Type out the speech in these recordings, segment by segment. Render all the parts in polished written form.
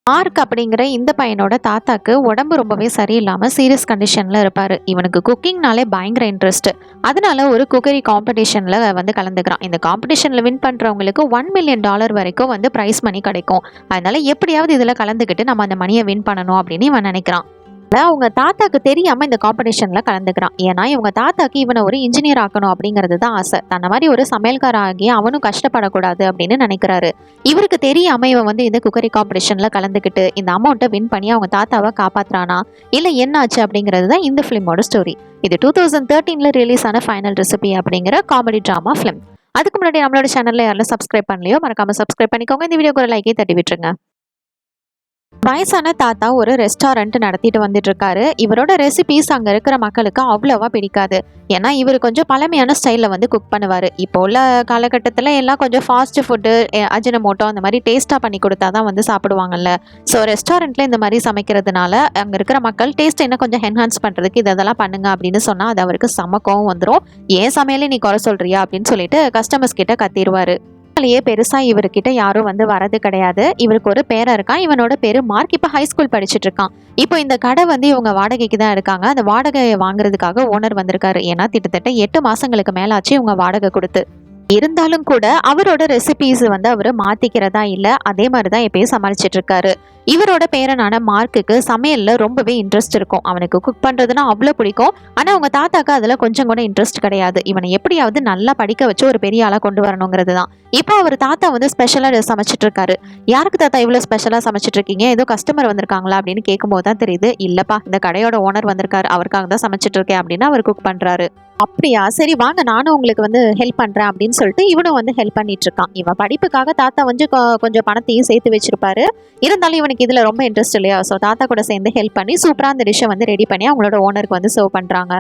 Mark அப்படிங்கிற இந்த பையனோட தாத்தாக்கு உடம்பு ரொம்பவே சரியில்லாம சீரியஸ் கண்டிஷன்ல இருப்பாரு. இவனுக்கு குக்கிங்னாலே பயங்கர இன்ட்ரெஸ்ட். அதனால ஒரு குக்கரி காம்படிஷன்ல வந்து கலந்துக்கிறான். இந்த காம்படிஷன்ல வின் பண்றவங்களுக்கு $1 மில்லியன் வரைக்கும் வந்து பிரைஸ் மணி கிடைக்கும். அதனால எப்படியாவது இதுல கலந்துக்கிட்டு நம்ம அந்த மணியை வின் பண்ணணும் அப்படின்னு இவன் நினைக்கிறான். அவங்க தாத்தாக்கு தெரியாம இந்த காம்படிஷன்ல கலந்துக்கிறான். ஏன்னா இவங்க தாத்தாக்கு இவனை ஒரு இன்ஜினியர் ஆக்கணும் அப்படிங்கிறது தான் ஆசை. தன்ன மாதிரி ஒரு சமையல்கார ஆகி அவனும் கஷ்டப்படக்கூடாது அப்படின்னு நினைக்கிறாரு. இவருக்கு தெரியாம இவன் வந்து இந்த குக்கரி காம்படிஷன்ல கலந்துக்கிட்டு இந்த அமௌண்ட்டை வின் பண்ணி அவங்க தாத்தாவை காப்பாத்துறானா இல்ல என்ன ஆச்சு அப்படிங்கிறது தான் இந்த ஃபிலிமோட ஸ்டோரி. இது 2013ல ரிலீஸ் ஆன ஃபைனல் ரெசிபி அப்படிங்கிற காமெடி டிராமா ஃபிலிம். அதுக்கு முன்னாடி நம்மளோட சேனல்ல யாரும் சப்ஸ்கிரைப் பண்ணலையோ மறக்காம சப்ஸ்கிரைப் பண்ணிக்கோங்க. இந்த வீடியோக்கு ஒரு லைக்கே தட்டி விட்டுருங்க. வயசான தாத்தா ஒரு ரெஸ்டாரண்ட் நடத்திட்டு வந்துட்டு இருக்காரு. இவரோட ரெசிபிஸ் அங்க இருக்கிற மக்களுக்கு அவ்வளவா பிடிக்காது. ஏன்னா இவர் கொஞ்சம் பழமையான ஸ்டைல்ல வந்து குக் பண்ணுவாரு. இப்போ உள்ள காலகட்டத்துல எல்லாம் கொஞ்சம் ஃபாஸ்ட் ஃபுட்டு, அஜினமோட்டோ அந்த மாதிரி டேஸ்டா பண்ணி கொடுத்தாதான் வந்து சாப்பிடுவாங்கல்ல. ஸோ ரெஸ்டாரண்ட்ல இந்த மாதிரி சமைக்கிறதுனால அங்க இருக்கிற மக்கள் டேஸ்ட் என்ன கொஞ்சம் என்ஹான்ஸ் பண்றதுக்கு இதெல்லாம் பண்ணுங்க அப்படின்னு சொன்னா அது அவருக்கு செம கோவம் வந்துடும். ஏன் சமையலே நீ குறை சொல்றியா அப்படின்னு சொல்லிட்டு கஸ்டமர்ஸ் கிட்ட கத்திடுவாரு. பெருசா இவர்கிட்ட யாரும் வந்து வரது கிடையாது. இவருக்கு ஒரு பேரன் இருக்கான். இவனோட பேரு மார்க். இப்ப ஹைஸ்கூல் படிச்சுட்டு இருக்கான். இப்போ இந்த கடை வந்து இவங்க வாடகைக்கு தான் இருக்காங்க. அந்த வாடகையை வாங்குறதுக்காக ஓனர் வந்திருக்காரு. ஏன்னா கிட்டத்தட்ட 8 மாசங்களுக்கு மேலாச்சு இவங்க வாடகை கொடுத்து. இருந்தாலும் கூட அவரோட ரெசிபிஸ் வந்து அவரு மாத்திக்கிறதா இல்ல, அதே மாதிரிதான் எப்பயும் சமாளிச்சிட்டு இருக்காரு. இவரோட பேரனான மார்க்குக்கு சமையல்ல ரொம்பவே இன்ட்ரெஸ்ட் இருக்கும். அவனுக்கு குக் பண்றதுன்னா அவ்வளவு பிடிக்கும். ஆனா அவங்க தாத்தாக்கு அதுல கொஞ்சம் கூட இன்ட்ரெஸ்ட் கிடையாது. இவனை எப்படியாவது நல்லா படிக்க வச்சு ஒரு பெரிய ஆளா கொண்டு வரணுங்கிறது தான். இப்போ அவர் தாத்தா வந்து ஸ்பெஷலா சமைச்சிட்டு இருக்காரு. யாருக்கு தாத்தா இவ்வளவு ஸ்பெஷலா சமைச்சிட்டு இருக்கீங்க, ஏதோ கஸ்டமர் வந்திருக்காங்களா அப்படின்னு கேட்கும் போதுதான் தெரியுது, இல்லப்பா இந்த கடையோட ஓனர் வந்திருக்காரு, அவருக்காக தான் சமைச்சிட்டு இருக்கேன் அப்படின்னு அவர் குக் பண்றாரு. அப்படியா, சரி வாங்க நானும் உங்களுக்கு வந்து ஹெல்ப் பண்றேன் அப்படின்னு சொல்லிட்டு இவனும் வந்து ஹெல்ப் பண்ணிட்டு இருக்கான். இவன் படிப்புக்காக தாத்தா வந்து கொஞ்சம் பணத்தையும் சேர்த்து வச்சிருப்பாரு. இருந்தாலும் இவனுக்கு இதுல ரொம்ப இன்ட்ரெஸ்ட் இல்லையா, ஸோ தாத்தா கூட சேர்ந்து ஹெல்ப் பண்ணி சூப்பரா அந்த டிஷ்ஷை வந்து ரெடி பண்ணி அவங்களோட ஓனருக்கு வந்து சர்வ் பண்றாங்க.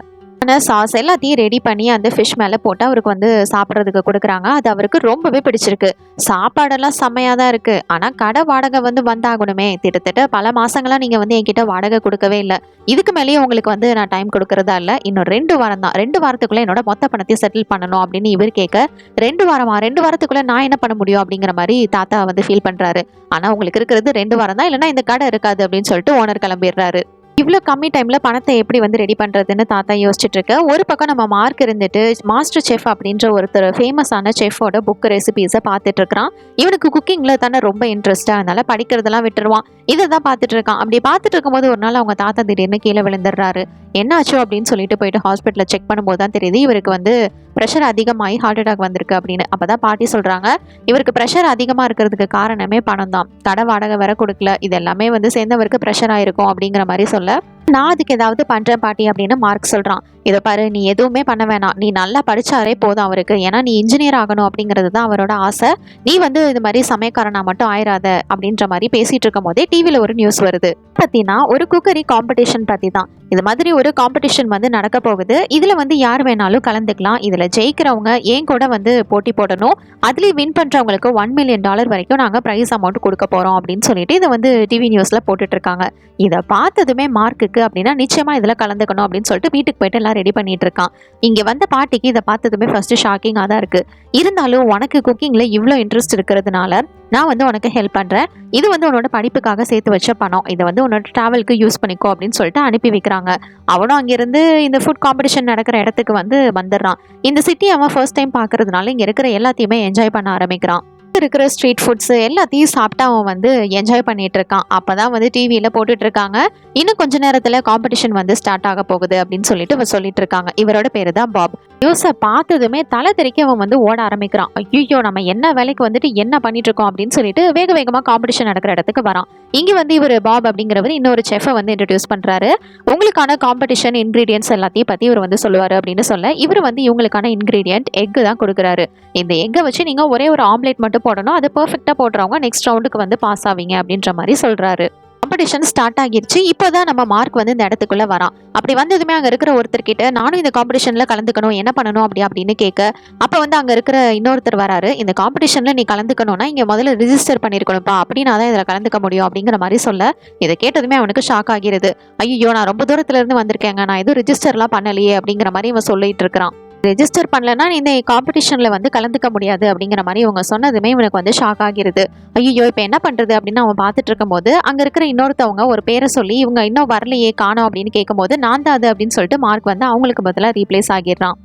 சாஸ் எல்லாத்தையும் ரெடி பண்ணி அந்த ஃபிஷ் மேலே போட்டு அவருக்கு வந்து சாப்பிட்றதுக்கு கொடுக்குறாங்க. அது அவருக்கு ரொம்பவே பிடிச்சிருக்கு. சாப்பாடெல்லாம் செம்மையாக தான் இருக்குது. ஆனால் கடை வாடகை வந்து வந்தாகணுமே. கிட்டத்தட்ட பல மாதங்களாக நீங்கள் வந்து என்கிட்ட வாடகை கொடுக்கவே இல்லை. இதுக்கு மேலேயே உங்களுக்கு வந்து நான் டைம் கொடுக்கறதா இல்லை. இன்னும் 2 வாரம் தான். 2 வாரத்துக்குள்ளே என்னோட மொத்த பணத்தையும் செட்டில் பண்ணணும் அப்படின்னு இவர் கேட்க, 2 வாரமா, 2 வாரத்துக்குள்ளே நான் என்ன பண்ண முடியும் அப்படிங்கிற மாதிரி தாத்தா வந்து ஃபீல் பண்ணுறாரு. ஆனால் உங்களுக்கு இருக்கிறது 2 வாரம் தான், இல்லைன்னா இந்த கடை இருக்காது அப்படின்னு சொல்லிட்டு ஓனர் கிளம்பிடுறாரு. இவ்வளோ கம்மி டைமில் பணத்தை எப்படி வந்து ரெடி பண்ணுறதுன்னு தாத்தா யோசிச்சுட்டு இருக்க. ஒரு பக்கம் நம்ம மார்க் இருந்துட்டு மாஸ்டர் செஃப் அப்படின்ற ஒருத்தர் ஃபேமஸான செஃபோட புக் ரெசிபீஸை பார்த்துட்டு இருக்கிறான். இவனுக்கு குக்கிங்கில் தானே ரொம்ப இன்ட்ரெஸ்ட்டாக, அதனால படிக்கிறதெல்லாம் விட்டுருவான். இதை தான் பார்த்துட்டு இருக்கான். அப்படி பார்த்துட்டு இருக்கும்போது ஒரு நாள் அவங்க தாத்தா திடீர்னு கீழே விழுந்துடுறாரு. என்னாச்சோ அப்படின்னு சொல்லிட்டு போயிட்டு ஹாஸ்பிட்டலில் செக் பண்ணும்போது தான் தெரியுது இவருக்கு வந்து ப்ரெஷர் அதிகமாகி ஹார்ட் அட்டாக் வந்திருக்கு அப்படின்னு. அப்போதான் பாட்டி சொல்கிறாங்க, இவருக்கு ப்ரெஷர் அதிகமாக இருக்கிறதுக்கு காரணமே பணம் தான். கடை வாடகை வேற கொடுக்கல, இது எல்லாமே வந்து சேர்ந்தவருக்கு ப்ரெஷர் ஆயிருக்கும் அப்படிங்கிற மாதிரி சொல்ல, நான் அதுக்கு ஏதாவது பண்றேன் பாட்டி அப்படின்னு மார்க் சொல்றான். இதை பாரு, நீ எதுவுமே பண்ண வேணாம், நீ நல்லா படிச்சாரே போதும் அவருக்கு. ஏன்னா நீ இன்ஜினியர் ஆகணும் அப்படிங்கிறது தான் அவரோட ஆசை. நீ வந்து இது மாதிரி சமயக்காரனா மட்டும் ஆயிராத அப்படின்ற மாதிரி பேசிட்டு இருக்கும் போதே டிவியில ஒரு நியூஸ் வருது. பத்தினா ஒரு குக்கரி காம்படிஷன் பத்தி தான். இது மாதிரி ஒரு காம்படிஷன் வந்து நடக்க போகுது. இதுல வந்து யார் வேணாலும் கலந்துக்கலாம். இதுல ஜெயிக்கிறவங்க ஏன் கூட வந்து போட்டி போடணும். அதுலயும் வின் பண்றவங்களுக்கு $1 மில்லியன் வரைக்கும் நாங்க பிரைஸ் அமௌண்ட் கொடுக்க போறோம் அப்படின்னு சொல்லிட்டு இதை வந்து டிவி நியூஸ்ல போட்டுட்டு இருக்காங்க. இதை பார்த்ததுமே மார்க்குக்கு அப்படின்னா நிச்சயமா இதுல கலந்துக்கணும் அப்படின்னு சொல்லிட்டு வீட்டுக்கு போயிட்டு எல்லாம் ரெடி பண்ணிட்டு இருக்கான். இங்க வந்த பாட்டிக்கு இதை பார்த்ததுமே ஃபர்ஸ்ட் ஷாக்கிங்கா தான் இருக்கு. இருந்தாலும் உனக்கு குக்கிங்ல இவ்வளோ இன்ட்ரெஸ்ட் இருக்கிறதுனால நான் வந்து உனக்கு ஹெல்ப் பண்றேன். இது வந்து உன்னோட படிப்புக்காக சேர்த்து வச்ச பணம், இதை வந்து உன்னோட டிராவலுக்கு யூஸ் பண்ணிக்கோ அப்படின்னு சொல்லிட்டு அனுப்பி வைக்கிறாங்க. அவனும் அங்கிருந்து இந்த ஃபுட் காம்படிஷன் நடக்கிற இடத்துக்கு வந்து வந்துடுறான். இந்த சிட்டி அவன் ஃபர்ஸ்ட் டைம் பார்க்கறதுனால இங்க இருக்கிற எல்லாத்தையுமே என்ஜாய் பண்ண ஆரம்பிக்கிறான். இருக்கிற ஸ்ட்ரீட் ஃபுட்ஸ் எல்லாத்தையும் சாப்பிட்டு அவன் வந்து என்ஜாய் பண்ணிட்டு இருக்கான். அப்பதான் வந்து டிவியில போட்டுட்டு இருக்காங்க, இன்னும் கொஞ்ச நேரத்துல காம்படிஷன் வந்து ஸ்டார்ட் ஆக போகுது அப்படின்னு சொல்லிட்டு சொல்லிட்டு இருக்காங்க. இவரோட பேரு தான் பாப். நியூஸை பார்த்ததுமே தலை தெறிக்க அவன் வந்து ஓட ஆரம்பிக்கிறான். ஐயோ, நம்ம என்ன வேலைக்கு வந்துட்டு என்ன பண்ணிட்டு இருக்கோம் அப்படின்னு சொல்லிட்டு வேக வேகமா காம்படிஷன் நடக்கிற இடத்துக்கு வரான். இங்க வந்து இவர் பாப் அப்படிங்கிறவர் இன்னொரு செஃபை வந்து இன்ட்ரடியூஸ் பண்றாரு. உங்களுக்கான காம்படிஷன் இன்கிரீடியன்ஸ் எல்லாத்தையும் பத்தி இவர் வந்து சொல்லுவாரு அப்படின்னு சொல்ல, இவர் வந்து இவங்களுக்கான இன்கிரீடியன்ட் எக் தான் கொடுக்குறாரு. இந்த எக்கை வச்சு நீங்க ஒரே ஒரு ஆம்லேட் மட்டும் போடணும், அது பெர்ஃபெக்ட்டா போடுறவங்க நெக்ஸ்ட் ரவுண்டுக்கு வந்து பாஸ் ஆவீங்க அப்படின்ற மாதிரி சொல்றாரு. காம்படிஷன் ஸ்டார்ட் ஆகிருச்சு. இப்போதான் நம்ம மார்க் வந்து இந்த இடத்துக்குள்ள வரான். அப்படி வந்ததுமே அங்க இருக்கிற ஒருத்தர் கிட்ட நானும் இந்த காம்படிஷன்ல கலந்துக்கணும், என்ன பண்ணணும் அப்படின்னு கேட்க, அப்ப வந்து அங்க இருக்கிற இன்னொருத்தர் வராரு. இந்த காம்படிஷன்ல நீ கலந்துக்கணும்னா இங்க முதல்ல ரிஜிஸ்டர் பண்ணிருக்கணும்ப்பா, அப்படின்னா தான் இதுல கலந்துக்க முடியும் அப்படிங்கிற மாதிரி சொல்ல, இதை கேட்டதுமே அவனுக்கு ஷாக் ஆகிறது. ஐயோ, நான் ரொம்ப தூரத்துல இருந்து வந்திருக்கேங்க, நான் எதுவும் ரிஜிஸ்டர்லாம் பண்ணலையே அப்படிங்கிற மாதிரி இவன் சொல்லிட்டு இருக்கிறான். ரெஜிஸ்டர் பண்ணலன்னா நீ இந்த காம்படிஷன்ல வந்து கலந்துக்க முடியாது அப்படிங்கிற மாதிரி இவங்க சொன்னதுமே இவனுக்கு வந்து ஷாக் ஆகிருது. ஐயோ இப்போ என்ன பண்றது அப்படின்னு அவன் பார்த்துட்டு இருக்கும்போது அங்க இருக்கிற இன்னொருத்தவங்க ஒரு பேரை சொல்லி இவங்க இன்னும் வரலையே காணோம் அப்படின்னு கேட்கும்போது நான் தான் அது அப்படின்னு சொல்லிட்டு மார்க் வந்து அவங்களுக்கு பதிலாக ரீப்ளேஸ் ஆகிடுறான்.